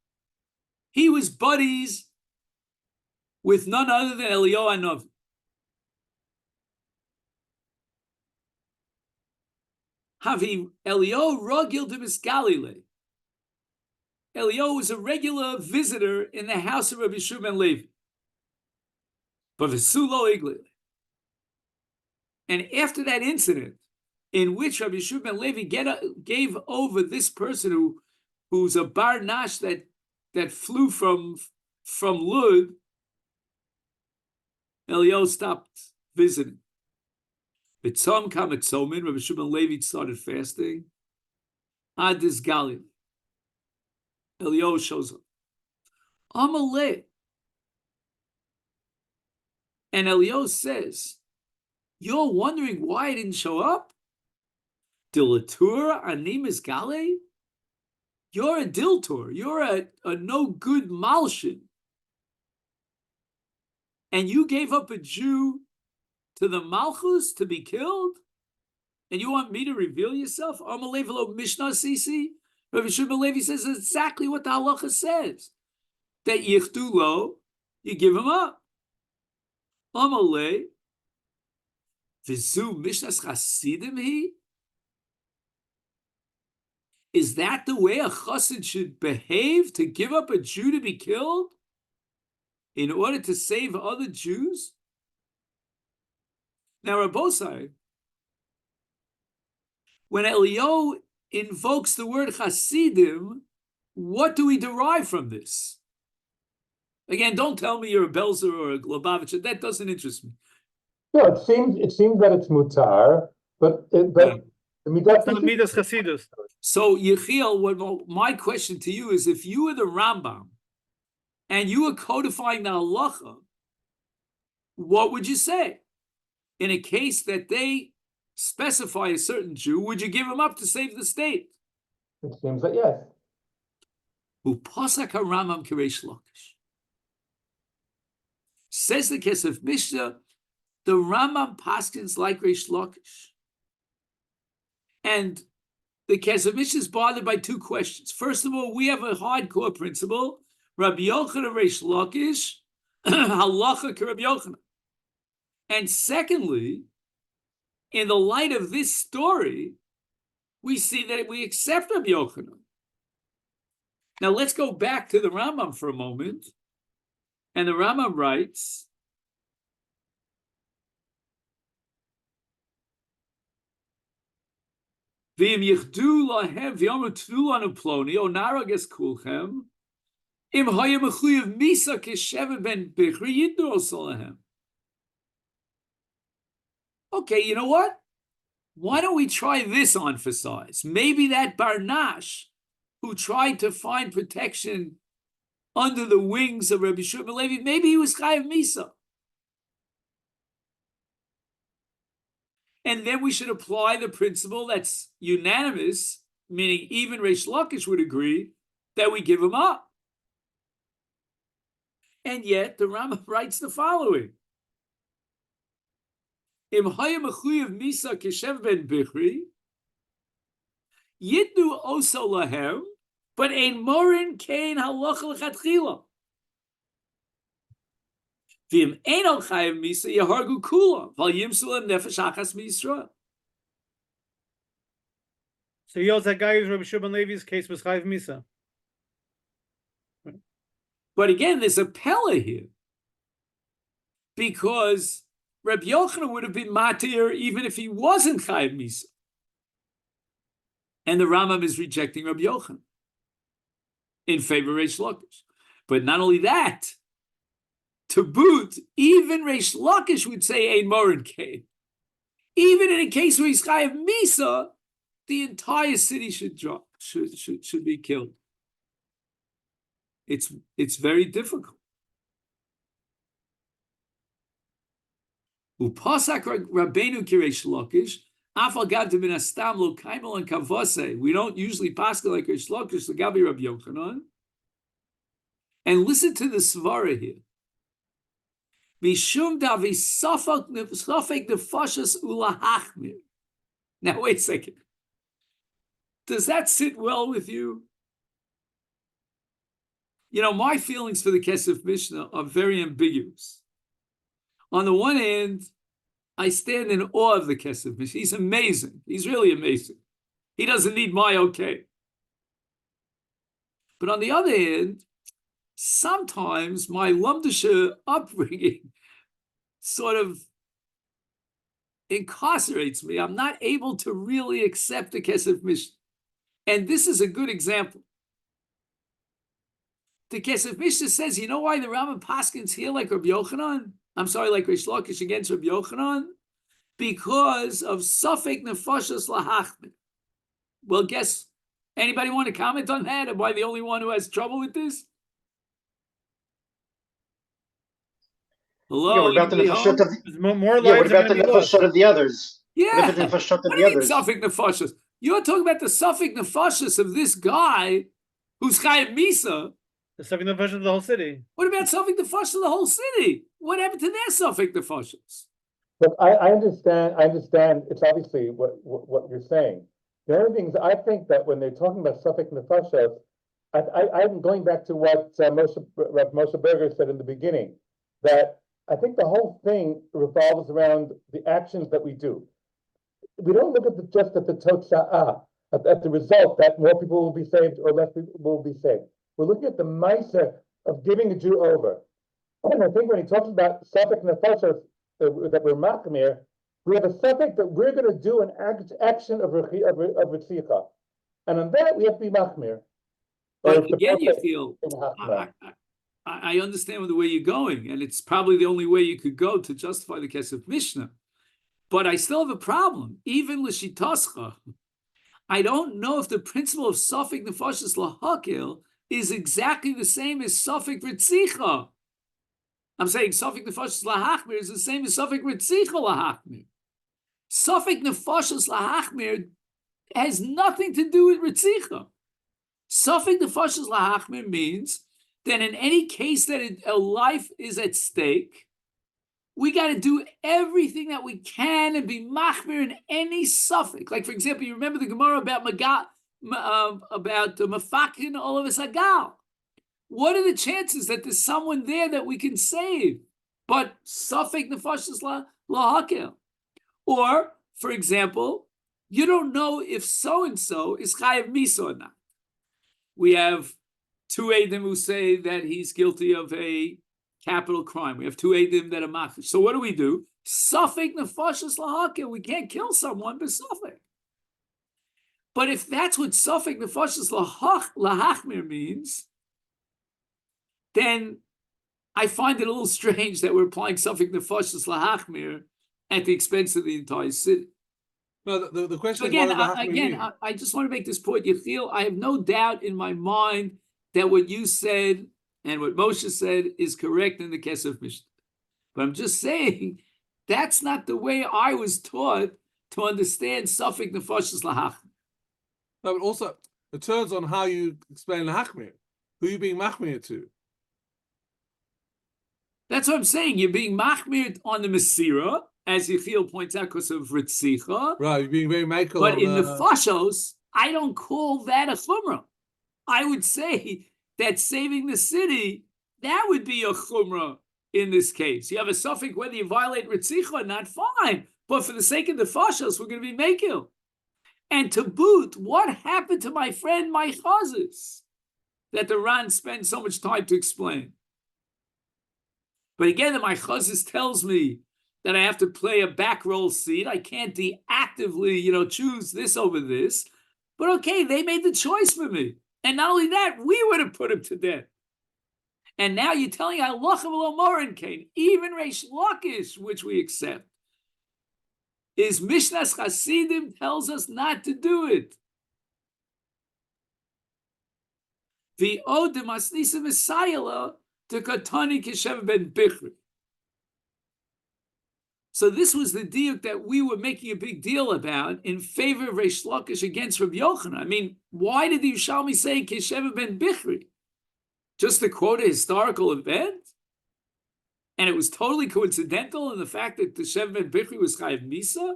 He was buddies with none other than Eliyahu Hanavi. Havi Eliyahu Ragil de Galile. Eliyahu was a regular visitor in the house of Rabbi Shua ben Levi. But V'sulo igli. And after that incident, in which Rabbi Shua ben Levi gave over this person who's a bar nash that flew from Lud, Eliyahu stopped visiting. B'tzom kam etzomin, Rabbi Shua ben Levi started fasting. Ad dis Galil. Eliyahu shows up. Amaleh. And Eliyahu says, you're wondering why I didn't show up? Dilatur animis gale? You're a diltor. You're a no good malshin. And you gave up a Jew to the Malchus to be killed? And you want me to reveal yourself? Amalei v'lo Mishnah Sisi? Rabbi Shua ben Levi says exactly what the halacha says. That yichdu lo, you give him up. Amalei v'zu Mishnas Chasidim he? Is that the way a chassid should behave, to give up a Jew to be killed in order to save other Jews? Now, Rabbosai, when Eliyahu invokes the word Chasidim, what do we derive from this? Again, don't tell me you're a Belzer or a Lubavitcher. That doesn't interest me. No, it seems that it's mutar, but I mean that's Midas Chasidus. So, Yechiel, my question to you is, if you were the Rambam and you were codifying the halacha, what would you say? In a case that they specify a certain Jew, would you give him up to save the state? It seems that yes. Upasak Rambam Kireish Lakish. Says the Kesef Mishnah, the Rambam paskins like Reish Lakish. And the Kesef Mishnah is bothered by two questions. First of all, we have a hardcore principle, Rabbi Yochanan Reish Lakish, halacha ke Rabbi Yochanan. And secondly, in the light of this story, we see that we accept Rabbi Yochanan. Now let's go back to the Rambam for a moment. And the Rambam writes, V'im yichdu lahem v'yomu tnu lanu ploni o narages kulchem im haya mechuyev misa keshevet ben bichri yidnu oso lahem. Okay, you know what? Why don't we try this on for size? Maybe that Barnash, who tried to find protection under the wings of Rabbi Shua ben Levi, maybe he was Chayav Misa. And then we should apply the principle that's unanimous, meaning even Reish Lakish would agree, that we give him up. And yet the Rambam writes the following. Im haya mechuyev misa keshev ben bichri, yidnu oso lahem, but ein morin kein halacha lechatchila. V'im ein al chayev misa yahargu kula, val yimsu lem nefesh achas miYisrael. So he also that guy who's Rabbi Shua ben Levi's case was Chayiv Misa. But again, there's a pella here, because Rabbi Yochanan would have been matir even if he wasn't Chayiv Misa. And the Rambam is rejecting Rabbi Yochanan in favor of Reish Lakish. But not only that, to boot, even Reish Lakish would say Ein Morin Kain. Even in a case where he's Chayiv Misa, the entire city should be killed. It's very difficult. Upasak Rabbeinu Kireish Lakish, Afal Gav Min Astam Lo Kaimel and Kavase. We don't usually pascha like Reish Lakish, the Gabi Rabbi Yochanan. And listen to the svara here. Mishum Davi Safek Nefashas Ulahachmir. Now wait a second. Does that sit well with you? You know, my feelings for the Kesef Mishnah are very ambiguous. On the one hand, I stand in awe of the Kesef Mishnah. He's amazing. He's really amazing. He doesn't need my okay. But on the other hand, sometimes my Lumdisha upbringing sort of incarcerates me. I'm not able to really accept the Kesef Mishnah. And this is a good example. The Kesef Mishnah says, you know why the Rambam Paskins here like Rabbi Yochanan? I'm sorry, like Reish Lakish against Rabbi Yochanan? Because of Safek Nefashos Lahachmir. Well, guess, anybody want to comment on that? Am I the only one who has trouble with this? Hello? Yeah, what about the anybody home? nefashot of There's more yeah? What lives are about the gonna be lost. nefashot of the others? Yeah. What about the nefashot of What do the you mean others? Safek Nefashos? You're talking about the Safek Nefashos of this guy who's Chayav Misa. The stuff in the version of the whole city. What about Safek Nefashos of the whole city? What happened to their Safek Nefashos? But I understand it's obviously what you're saying. The other thing is, I think that when they're talking about Safek Nefashos, I'm going back to what Moshe Berger said in the beginning, that I think the whole thing revolves around the actions that we do. We don't look at just at the totza'ah, at the result that more people will be saved or less people will be saved. We're looking at the ma'aser of giving a Jew over. And I think when he talks about Safek Nefashos, that we're machmir, we have a subject that we're going to do an action of Ritzicha. And on that, we have to be machmir. But again, you feel, I understand the way you're going, and it's probably the only way you could go to justify the Kesef Mishnah. But I still have a problem. Even l'shitascha, I don't know if the principle of Safek Nefashos Lahakil is exactly the same as Safek Ritzicha. I'm saying Safek Nefashos Lahachmir is the same as Safek Ritzicha Lahachmir. Safek Nefashos Lahachmir has nothing to do with Ritzicha. Safek Nefashos Lahachmir means that in any case that a life is at stake, we got to do everything that we can and be machmir in any suffix. Like, for example, you remember the Gemara about Mafakin Olav Sagal. What are the chances that there's someone there that we can save? But Safek Nefashos Lahakel. Or, for example, you don't know if so-and-so is Chayav Misa or not. We have two Eidim who say that he's guilty of a capital crime. We have two Eidim that are machish. So what do? Safek Nefashos Lahakel. We can't kill someone but Safek. But if that's what Safek Nefashos Lahachmir means, then I find it a little strange that we're applying Safek Nefashos Lahachmir at the expense of the entire city. No, the question So is, what again, does I just want to make this point. Yechiel, I have no doubt in my mind that what you said and what Moshe said is correct in the Kesef Mishnah. But I'm just saying that's not the way I was taught to understand Safek Nefashos Lahachmir. No, but also it turns on how you explain Lahachmir. Who are you being machmir to? That's what I'm saying. You're being machmir on the Mesira, as Yechiel points out, because of Ritzicha. Right, you're being very makel. But in the Fashos, I don't call that a chumrah. I would say that saving the city, that would be a chumrah in this case. You have a suffix whether you violate Ritzicha or not, fine. But for the sake of the Fashos, we're going to be makil. And to boot, what happened to my friend my chazis that the Ran spends so much time to explain? But again, the my chazis tells me that I have to play a back roll seat. I can't deactively, choose this over this. But okay, they made the choice for me. And not only that, we would have put him to death. And now you're telling Allah Morin Kane, even Reish Lakish, which we accept, is Mishnas Chasidim tells us not to do it. The Odem Asnisa Messiah to Katani Keshev ben Bichri. So this was the diuk that we were making a big deal about in favor of Reish Lakish against Rabbi Yochanan. I mean, why did the Yerushalmi say Keshev ben Bichri? Just to quote a historical event? And it was totally coincidental in the fact that Keshev ben Bichri was Chayav Misa?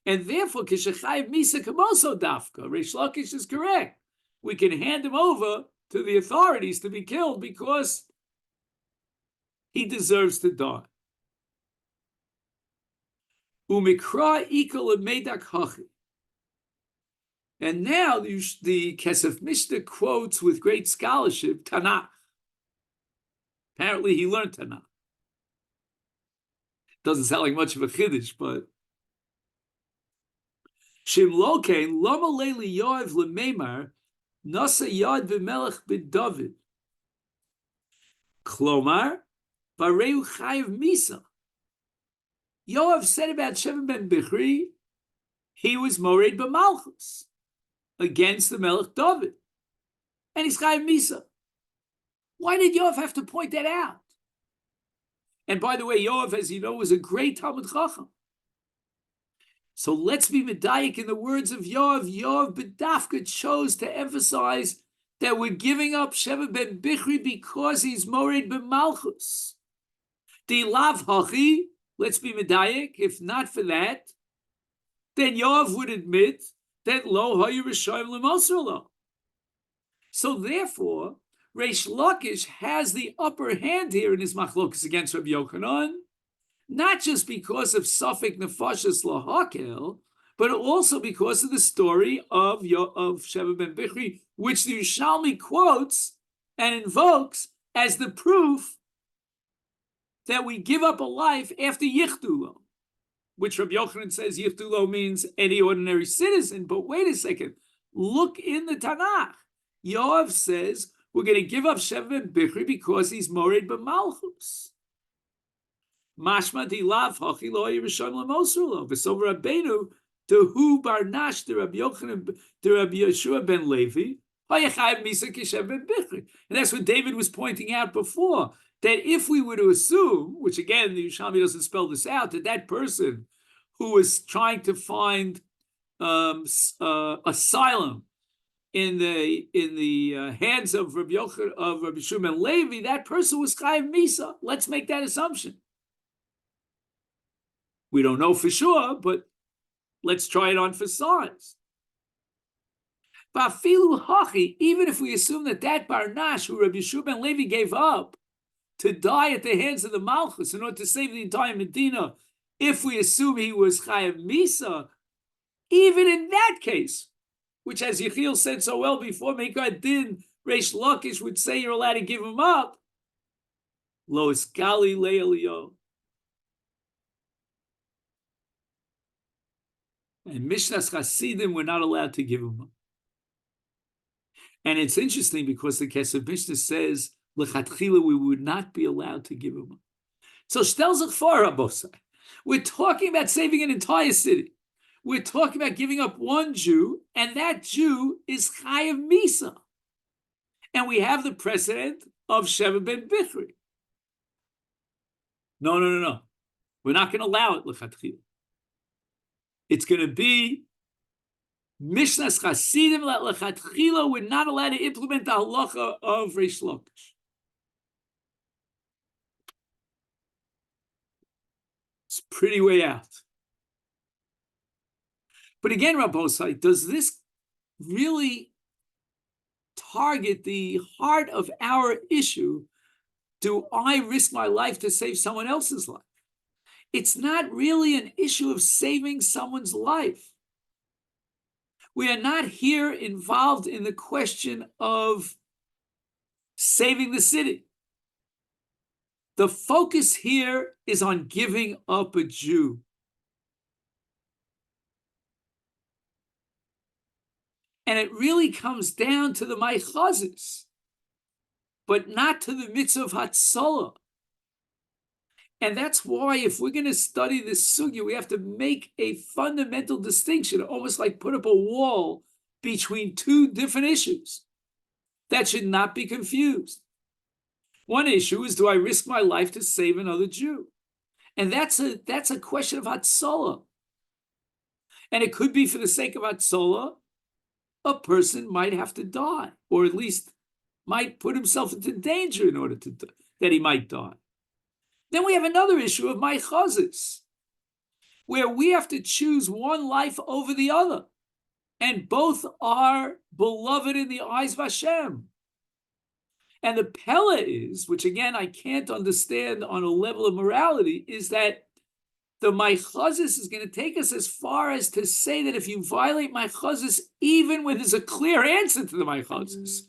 And therefore, Keshev Misa Kamoso Dafka, Reish Lakish is correct. We can hand him over to the authorities to be killed because he deserves to die. Umikra ikol medak hachi. And now the Kesef Mishnah quotes with great scholarship Tanakh. Apparently he learned Tanakh. Doesn't sound like much of a chiddush, but Shimlokein Lama Leili Yoav Lemeimar Nasa Yad V'Melech B'David Klomar Bareu Chayev Misa. Yoav said about Sheva ben Bichri, he was Mored b'Malchus against the Melech David, and he's Chayev Misa. Why did Yoav have to point that out? And by the way, Yoav, as you know, was a great Talmud Chacham. So let's be medayik in the words of Yoav. Yoav B'dafka chose to emphasize that we're giving up Sheva ben Bichri because he's Mored b'Malchus. Di lav hachi, let's be medayik. If not for that, then Yoav would admit that lo hayu rishayim l'mosar lo. So therefore, Reish Lakish has the upper hand here in his machlokas against Rabbi Yochanan, not just because of Safek Nefashos Lahakel, but also because of the story of Sheva ben Bichri, which the Yerushalmi quotes and invokes as the proof that we give up a life after Yichdulo, which Rabbi Yochanan says Yichdulo means any ordinary citizen. But wait a second, look in the Tanakh. Yoav says we're going to give up Sheva ben Bichri because he's Mored b'Malchus. Mashma di lav hachi lo yirishon l'mosur lo. V'sover Rabbeinu to hu barnash to Rabbi Yochanan to Rabbi Yeshua ben Levi hayachayev misa k'Sheva ben Bichri. And that's what David was pointing out before, that if we were to assume, which again the Yerushalmi doesn't spell this out, that that person who was trying to find asylum in the hands of Rabbi Yochanan, of Rabbi Yeshua ben Levi, that person was Chayev Misa. Let's make that assumption. We don't know for sure, but let's try it on for size. Ba'afilu hachi, even if we assume that Barnash, who Rabbi Yeshua ben Levi gave up to die at the hands of the Malchus in order to save the entire Medina, if we assume he was Chayev Misa, even in that case, which as Yechiel said so well before, Meikar Din, Reish Lakish would say you're allowed to give him up. Lo iskali le'elio. And Mishnas Chasidim were not allowed to give him up. And it's interesting because the Kesef Mishnah says, L'chatchila, we would not be allowed to give him up. So Shtel Zechfar Rabosai, we're talking about saving an entire city. We're talking about giving up one Jew, and that Jew is Chayev Misa. And we have the precedent of Sheva ben Bichri. No. We're not going to allow it, l'chatchila. It's going to be Mishnas Chasidim l'chatchila. We're not allowed to implement the halacha of Reish Lakish. It's pretty way out. But again, Rabbosai, does this really target the heart of our issue? Do I risk my life to save someone else's life? It's not really an issue of saving someone's life. We are not here involved in the question of saving the city. The focus here is on giving up a Jew. And it really comes down to the Maichazis, but not to the mitzvah of Hatzalah. And that's why if we're going to study this sugya, we have to make a fundamental distinction, almost like put up a wall between two different issues that should not be confused. One issue is, do I risk my life to save another Jew? And that's a question of Hatzalah. And it could be for the sake of Hatzalah, a person might have to die, or at least might put himself into danger in order that he might die. Then we have another issue of Maichazis, where we have to choose one life over the other, and both are beloved in the eyes of Hashem. And the Pella is, which again I can't understand on a level of morality, is that the my chazis is going to take us as far as to say that if you violate my chazis, even when there's a clear answer to the my chazis,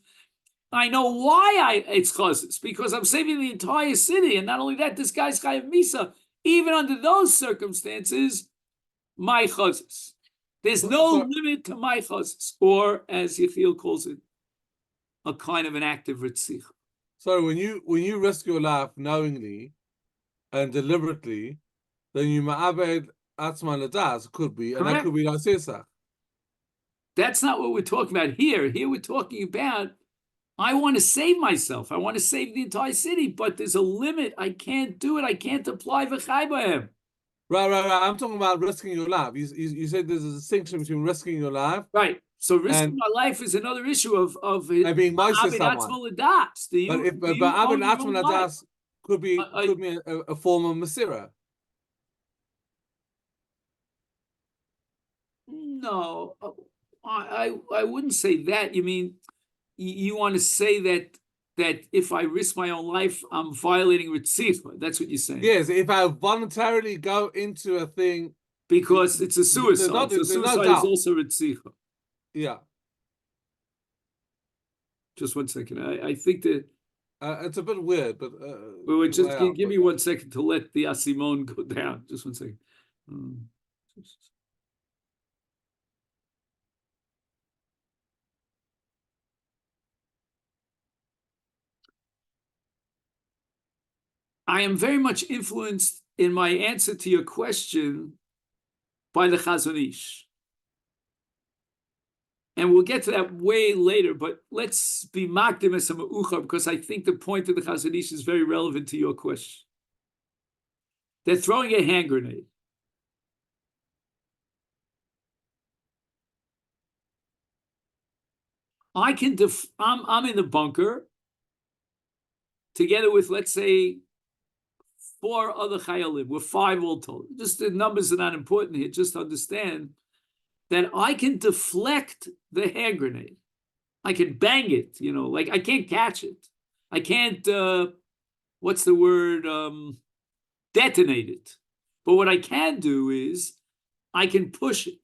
I know why it's chazis, because I'm saving the entire city, and not only that, this guy's chayav misa. Even under those circumstances, my chazis. There's no limit to my chazis, or as Yechiel calls it, a kind of an active ritzich. So when you risk your life knowingly and deliberately, then you ma'abed atzman ladas, could be, and that could be like sisach. That's not what we're talking about here. Here we're talking about, I want to save myself. I want to save the entire city, but there's a limit. I can't do it. I can't apply v'chai b'hem. Right. I'm talking about risking your life. You said there's a distinction between risking your life, right? So risking my life is another issue of and being nice to someone. But abed atzman ladas could be a form of masira. No, I wouldn't say that. You mean you want to say that if I risk my own life, I'm violating Ritzicha. That's what you're saying. Yes, if I voluntarily go into a thing because it's a suicide. So suicide is also Ritzicha. Yeah. Just 1 second. I think that it's a bit weird, but wait, just give me 1 second to let the Asimon go down. Just 1 second. I am very much influenced in my answer to your question by the Chazon Ish. And we'll get to that way later, but let's be makdim as a ma'uchar, because I think the point of the Chazon Ish is very relevant to your question. They're throwing a hand grenade. I'm in the bunker together with, let's say, 4 other chayalim. We're 5 all told. Just the numbers are not important here. Just understand that I can deflect the hand grenade. I can bang it, like I can't catch it. I can't, what's the word? Detonate it. But what I can do is I can push it.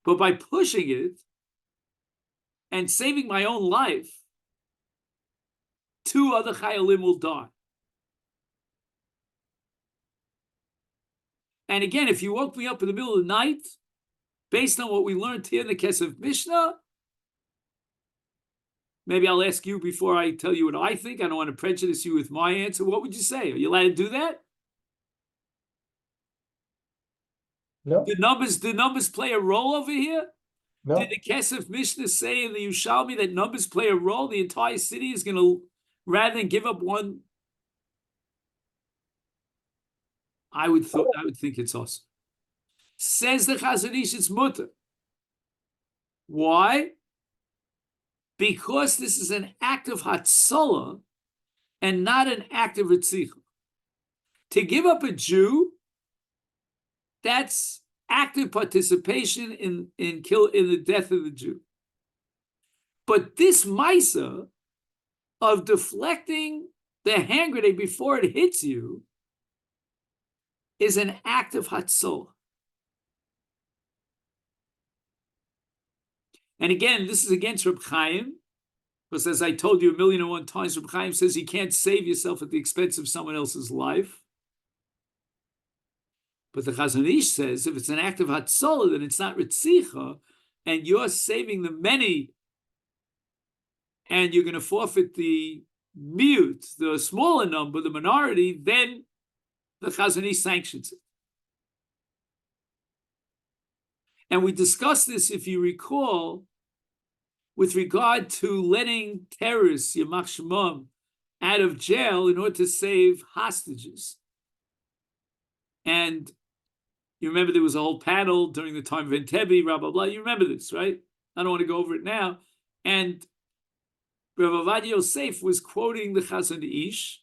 But by pushing it and saving my own life, 2 other chayalim will die. And again, if you woke me up in the middle of the night, based on what we learned here in the Kesef Mishnah, maybe I'll ask you before I tell you what I think. I don't want to prejudice you with my answer. What would you say? Are you allowed to do that? No. The numbers play a role over here? No. Did the Kesef Mishnah say in the Yushalmi that numbers play a role? The entire city is going to, rather than give up one. I would think it's awesome. Says the Chazon Ish, it's mutter. Why? Because this is an act of hatzalah and not an act of ritzicha. To give up a Jew, that's active participation in the death of the Jew. But this Maisa of deflecting the hand grenade before it hits you is an act of hatzalah. And again, this is against Reb Chaim, because as I told you 1,000,001 times, Reb Chaim says you can't save yourself at the expense of someone else's life. But the Chazon Ish says if it's an act of hatzalah, then it's not ritzicha, and you're saving the many, and you're going to forfeit the mute, the smaller number, the minority, then the Chazon Ish sanctions it. And we discussed this, if you recall, with regard to letting terrorists, Yamach Shemam, out of jail in order to save hostages. And you remember there was a whole panel during the time of Entebbe, blah, blah, blah. You remember this, right? I don't want to go over it now. And Rav Ovadia Yosef was quoting the Chazon Ish.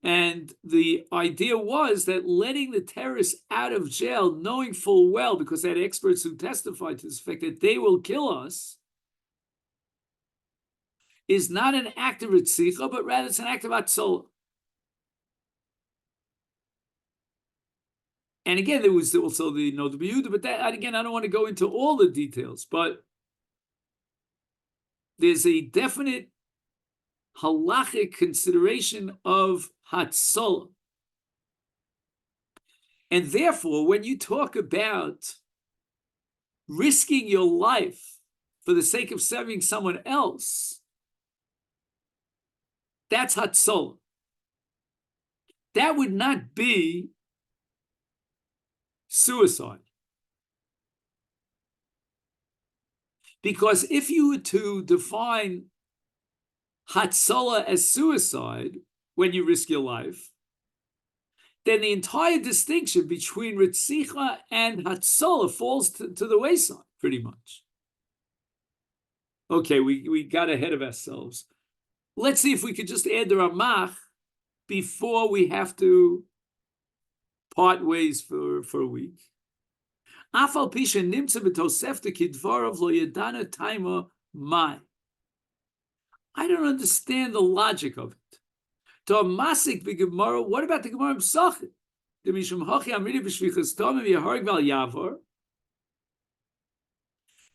And the idea was that letting the terrorists out of jail, knowing full well, because they had experts who testified to this fact that they will kill us, is not an act of ritzicha, but rather it's an act of hatzalah. And again, there was also the Noda B'Yehuda, but that, again, I don't want to go into all the details, but there's a definite halachic consideration of Hatzalah. And therefore, when you talk about risking your life for the sake of serving someone else, that's Hatzalah. That would not be suicide. Because if you were to define Hatzalah as suicide when you risk your life, then the entire distinction between Ritzicha and Hatzalah falls to the wayside, pretty much. Okay, we got ahead of ourselves. Let's see if we could just add the Ramach before we have to part ways for a week. Afal pisha nimtza b'tosefta kidvarav lo yadana taima mai. I don't understand the logic of it. To masik b'gemara, what about the Gemara Pesachim? The mishum hachi amridi b'shvichas tamim yaharg val yavar.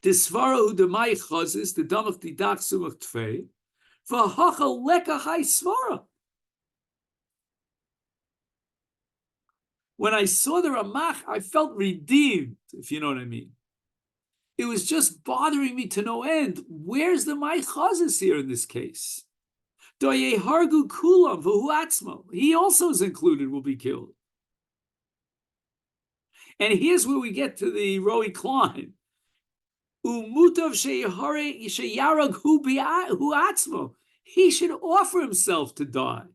The svara hu demai chazis the damach didach sumach tfei v'hacha leka hai svara. When I saw the Ramach, I felt redeemed, if you know what I mean. It was just bothering me to no end. Where's the Mai Chazis here in this case? Doye hargu kulam v'hu atzmo. He also is included, will be killed. And here's where we get to the Roy Klein. Umutav sheyarag hu atzmo. He should offer himself to die.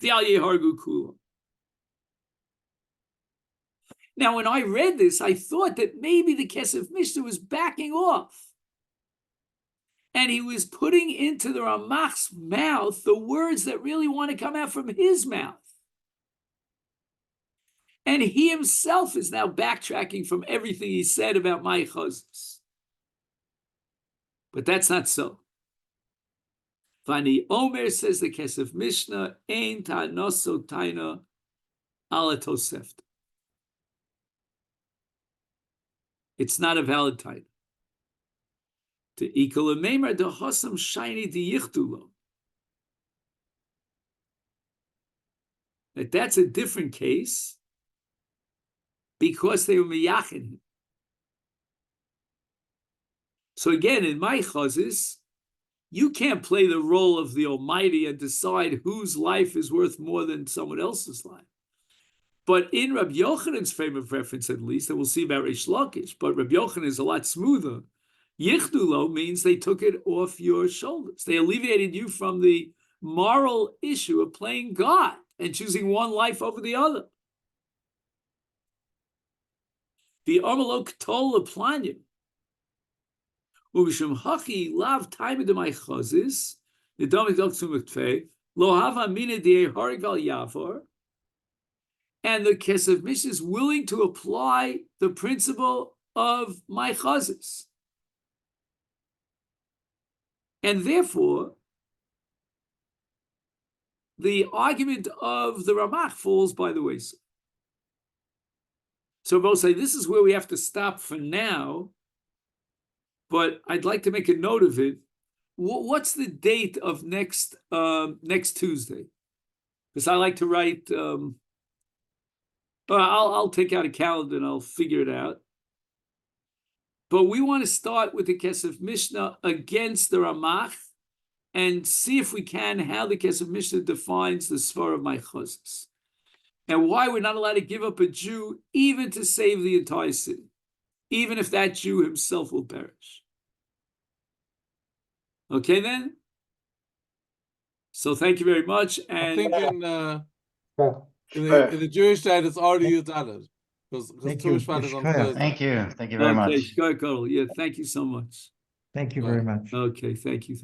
Doye hargu kulam. Now, when I read this, I thought that maybe the Kesef Mishnah was backing off. And he was putting into the Ramach's mouth the words that really want to come out from his mouth. And he himself is now backtracking from everything he said about Mai Chazis. But that's not so. Vani Omer says the Kesef Mishnah, Ein ta'noso taina ala tosefta. It's not a valid title. To ikol meimer de hosam shiny de yichtulo. That's a different case because they were miyachin him. So again, in my chazis, you can't play the role of the Almighty and decide whose life is worth more than someone else's life. But in Rabbi Yochanan's frame of reference, at least, and we'll see about Reish Lakish, but Rabbi Yochanan is a lot smoother. Yichdulo means they took it off your shoulders. They alleviated you from the moral issue of playing God and choosing one life over the other. The Amalok Tol Planyim. Ubishum Hachi Lav Taimidamai Chazis, the Domik Doksumukfe, Lo Hava Mina De Harigal Yavar. And the Kesef Mishnah is willing to apply the principle of my chazis. And therefore, the argument of the Ramach falls by the wayside. So both say this is where we have to stop for now, but I'd like to make a note of it. What's the date of next Tuesday? Because I like to write... I'll take out a calendar and I'll figure it out. But we want to start with the Kesef Mishnah against the Ramach and see if we can how the Kesef Mishnah defines the Svar of my Chazis and why we're not allowed to give up a Jew even to save the entire city, even if that Jew himself will perish. Okay, then? So thank you very much. And I think in the Jewish side, it's already used Daled because Jewish side is on Thursday. Thank you very much. Okay, yeah, thank you so much. Thank you very much. Okay, thank you.